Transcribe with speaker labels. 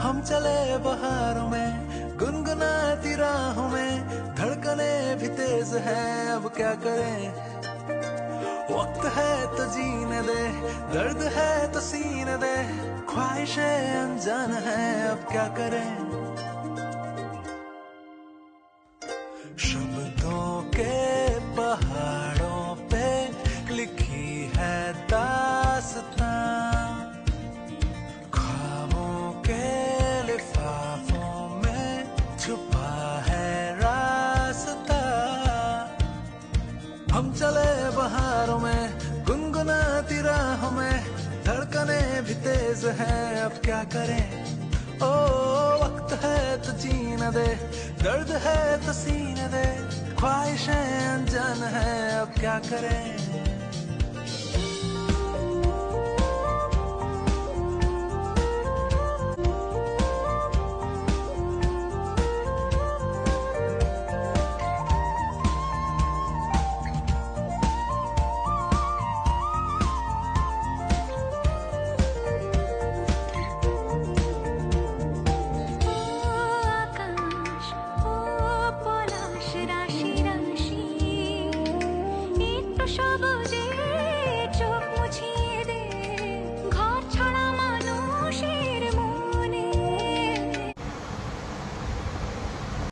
Speaker 1: हम चले बहारों में गुनगुनाती राहों में, धड़कने भी तेज है अब क्या करें। वक्त है तो जीने दे, दर्द है तो सीने दे, ख्वाहिशें अनजान है अब क्या करें। शब्दों के पहाड़ों पे लिखी है दास्तां, ख्वाबों के लिफाफों में छुपा है रास्ता। हम चले बहारों में गुनगुनाती राहों में, धड़कने भी तेज है अब क्या करें। ओ वक्त है तो जीने दे, दर्द है तो सीने दे, ख्वाहिशें अनजान है अब क्या करें।